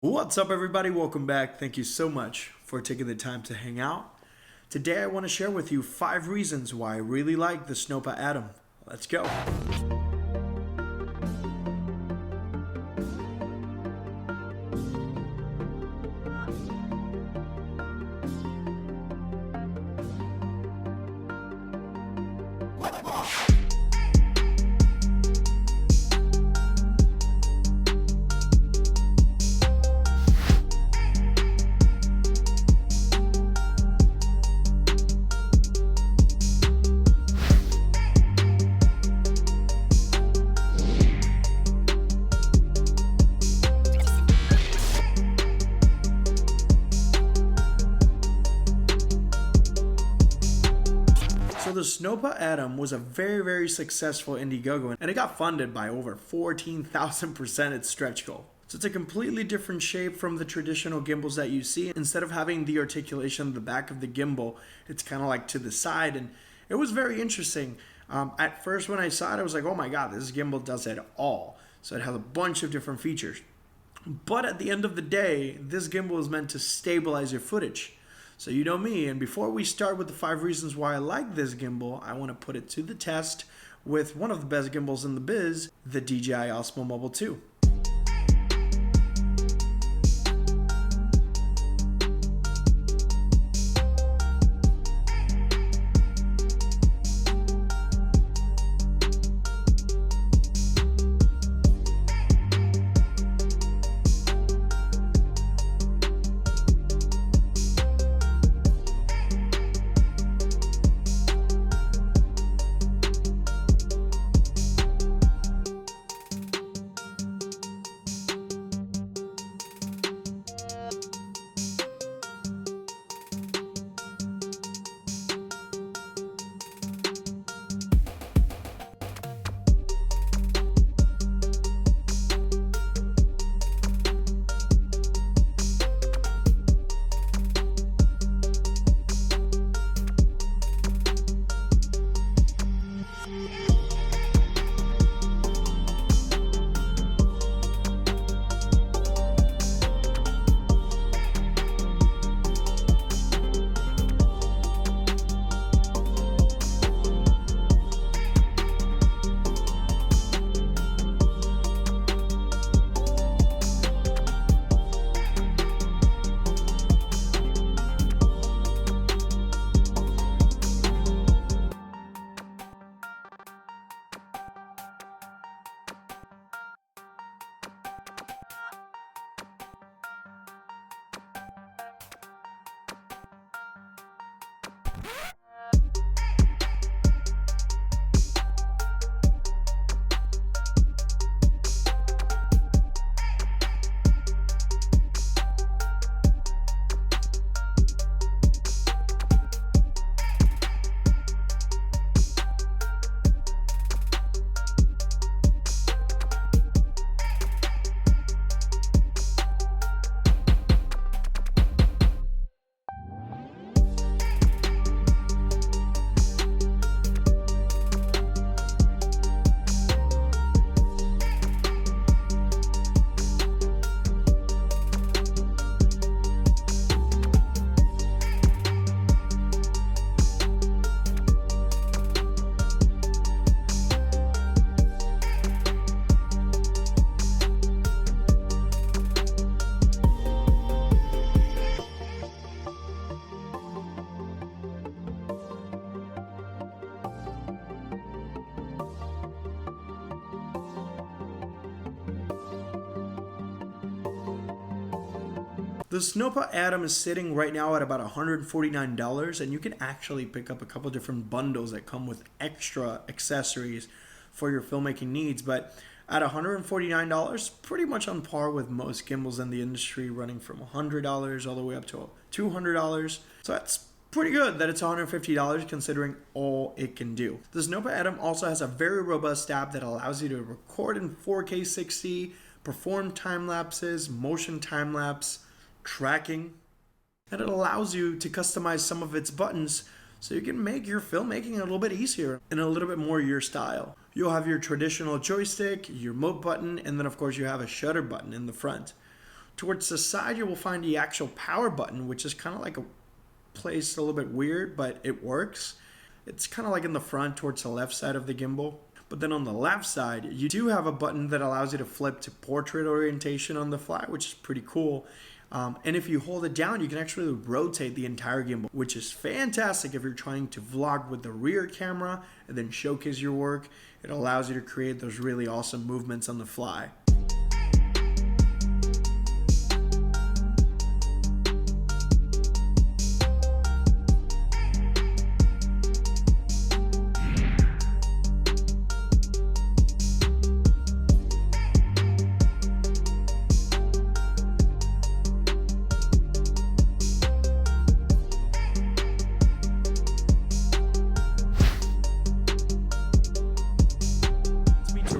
What's up, everybody? Welcome back. Thank you so much for taking the time to hang out. Today I want to share with you 5 reasons why I really like the Snoppa Atom. Let's go. So the Snoppa Atom was a very successful Indiegogo, and it got funded by over 14,000% its stretch goal. So it's a completely different shape from the traditional gimbals that you see. Instead of having the articulation of the back of the gimbal, it's kind of like to the side, and it was very interesting. At first when I saw it, I was like, oh my god, this gimbal does it all. So it has a bunch of different features. But at the end of the day, this gimbal is meant to stabilize your footage. So you know me, and before we start with the 5 reasons why I like this gimbal, I want to put it to the test with one of the best gimbals in the biz, the DJI Osmo Mobile 2. The Snoppa Atom is sitting right now at about $149, and you can actually pick up a couple different bundles that come with extra accessories for your filmmaking needs. But at $149, pretty much on par with most gimbals in the industry, running from $100 all the way up to $200. So that's pretty good that it's $150 considering all it can do. The Snoppa Atom also has a very robust app that allows you to record in 4K 60, perform time lapses, motion time lapse, tracking, and it allows you to customize some of its buttons so you can make your filmmaking a little bit easier and a little bit more your style. You'll have your traditional joystick, your mode button, and then of course you have a shutter button in the front. Towards the side, you will find the actual power button, which is kind of like a placed a little bit weird, but it works. It's kind of like in the front towards the left side of the gimbal. But then on the left side, you do have a button that allows you to flip to portrait orientation on the fly, which is pretty cool. And if you hold it down, you can actually rotate the entire gimbal, which is fantastic if you're trying to vlog with the rear camera and then showcase your work. It allows you to create those really awesome movements on the fly.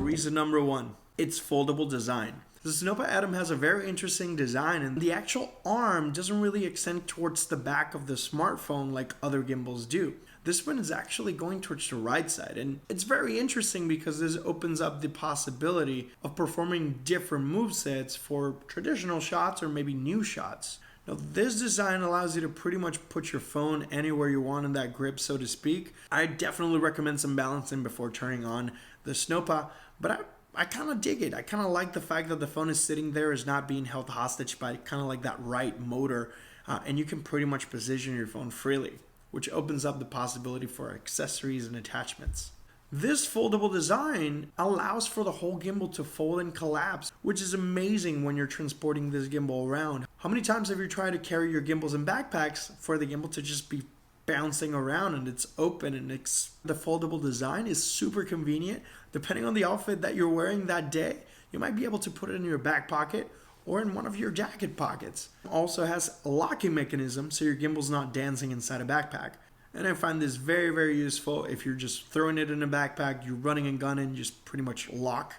Reason number one, it's foldable design. The Snoppa Atom has a very interesting design, and the actual arm doesn't really extend towards the back of the smartphone like other gimbals do. This one is actually going towards the right side, and it's very interesting because this opens up the possibility of performing different movesets for traditional shots or maybe new shots. Now, this design allows you to pretty much put your phone anywhere you want in that grip, so to speak. I definitely recommend some balancing before turning on the Snoppa, but I kind of dig it. I kind of like the fact that the phone is sitting there, is not being held hostage by kind of like that right motor, and you can pretty much position your phone freely, which opens up the possibility for accessories and attachments. This foldable design allows for the whole gimbal to fold and collapse, which is amazing when you're transporting this gimbal around. How many times have you tried to carry your gimbals in backpacks for the gimbal to just be bouncing around and it's open, and the foldable design is super convenient. Depending on the outfit that you're wearing that day, you might be able to put it in your back pocket or in one of your jacket pockets. It also has a locking mechanism so your gimbal's not dancing inside a backpack. And I find this very, very useful if you're just throwing it in a backpack, you're running and gunning, just pretty much lock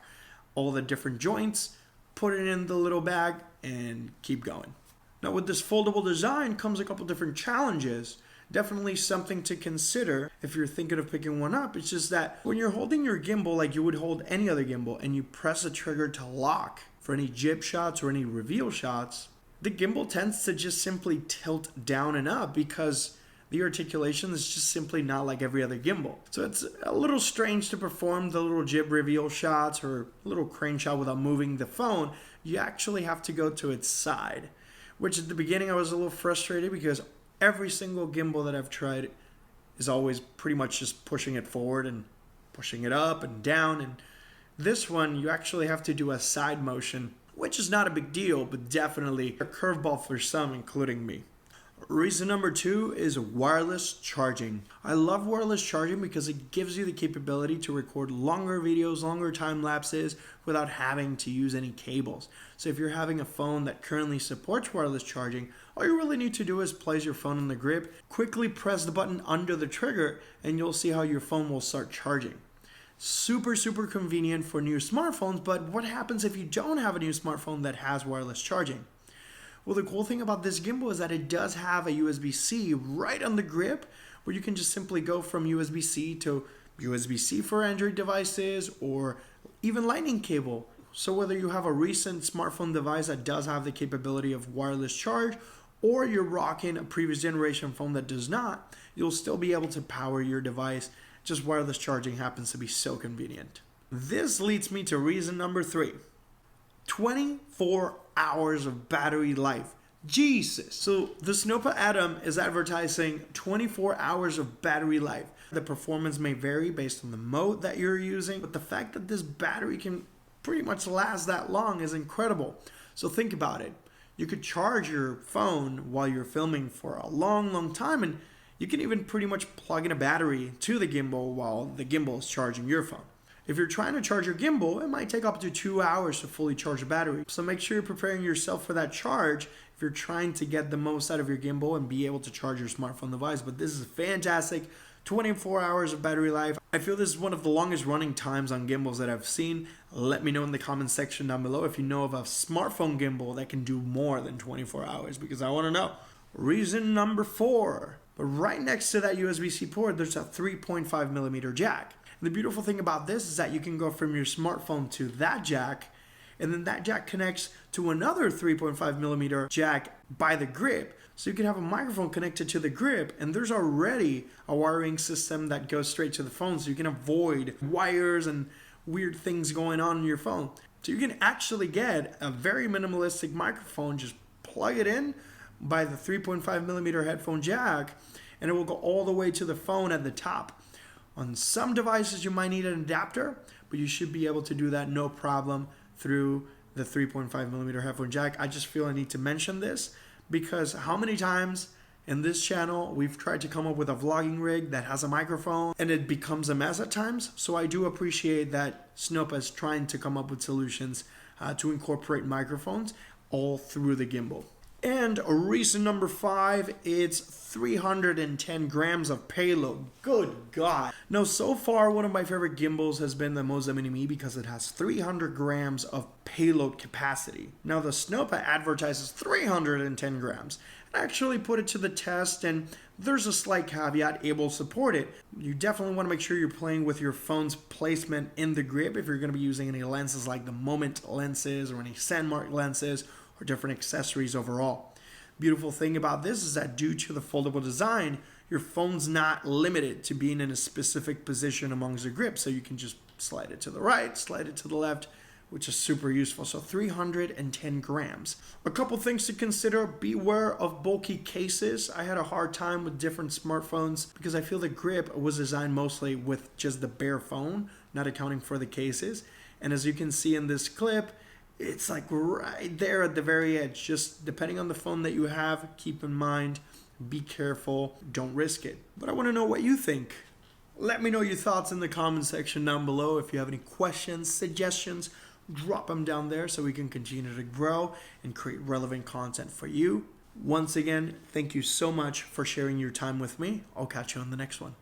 all the different joints, put it in the little bag, and keep going. Now, with this foldable design comes a couple different challenges. Definitely something to consider if you're thinking of picking one up. It's just that when you're holding your gimbal like you would hold any other gimbal and you press the trigger to lock for any jib shots or any reveal shots, the gimbal tends to just simply tilt down and up because the articulation is just simply not like every other gimbal. So it's a little strange to perform the little jib reveal shots or a little crane shot without moving the phone. You actually have to go to its side, which at the beginning I was a little frustrated because every single gimbal that I've tried is always pretty much just pushing it forward and pushing it up and down. And this one, you actually have to do a side motion, which is not a big deal, but definitely a curveball for some, including me. Reason number two is wireless charging. I love wireless charging because it gives you the capability to record longer videos, longer time lapses without having to use any cables. So if you're having a phone that currently supports wireless charging, all you really need to do is place your phone in the grip, quickly press the button under the trigger, and you'll see how your phone will start charging. Super, super convenient for new smartphones, but what happens if you don't have a new smartphone that has wireless charging? Well, the cool thing about this gimbal is that it does have a USB-C right on the grip where you can just simply go from USB-C to USB-C for Android devices or even lightning cable. So whether you have a recent smartphone device that does have the capability of wireless charge or you're rocking a previous generation phone that does not, you'll still be able to power your device. Just wireless charging happens to be so convenient. This leads me to reason number 3. 24 hours of battery life. Jesus. So the Snoppa Atom is advertising 24 hours of battery life. The performance may vary based on the mode that you're using, but the fact that this battery can pretty much last that long is incredible. So think about it. You could charge your phone while you're filming for a long, long time, and you can even pretty much plug in a battery to the gimbal while the gimbal is charging your phone. If you're trying to charge your gimbal, it might take up to 2 hours to fully charge a battery. So make sure you're preparing yourself for that charge if you're trying to get the most out of your gimbal and be able to charge your smartphone device. But this is fantastic. 24 hours of battery life. I feel this is one of the longest running times on gimbals that I've seen. Let me know in the comment section down below if you know of a smartphone gimbal that can do more than 24 hours, because I want to know. Reason number 4. But right next to that USB-C port, there's a 3.5 millimeter jack. The beautiful thing about this is that you can go from your smartphone to that jack, and then that jack connects to another 3.5 millimeter jack by the grip. So you can have a microphone connected to the grip, and there's already a wiring system that goes straight to the phone, so you can avoid wires and weird things going on in your phone. So you can actually get a very minimalistic microphone, just plug it in by the 3.5 millimeter headphone jack, and it will go all the way to the phone at the top. On some devices you might need an adapter, but you should be able to do that no problem through the 3.5 millimeter headphone jack. I just feel I need to mention this because how many times in this channel we've tried to come up with a vlogging rig that has a microphone and it becomes a mess at times. So I do appreciate that Snoppa is trying to come up with solutions to incorporate microphones all through the gimbal. And reason number 5, it's 310 grams of payload. Good God. Now, so far, one of my favorite gimbals has been the Moza Mini-Me because it has 300 grams of payload capacity. Now, the Snoppa advertises 310 grams. I actually put it to the test, and there's a slight caveat, able to support it. You definitely want to make sure you're playing with your phone's placement in the grip if you're going to be using any lenses like the Moment lenses or any Sandmark lenses, or different accessories overall. Beautiful thing about this is that due to the foldable design, your phone's not limited to being in a specific position amongst the grip, so you can just slide it to the right, slide it to the left, which is super useful. So 310 grams. A couple things to consider: beware of bulky cases. I had a hard time with different smartphones because I feel the grip was designed mostly with just the bare phone, not accounting for the cases. And as you can see in this clip, it's like right there at the very edge. Just depending on the phone that you have, keep in mind, be careful, don't risk it. But I want to know what you think. Let me know your thoughts in the comment section down below. If you have any questions, suggestions, drop them down there so we can continue to grow and create relevant content for you. Once again, thank you so much for sharing your time with me. I'll catch you on the next one.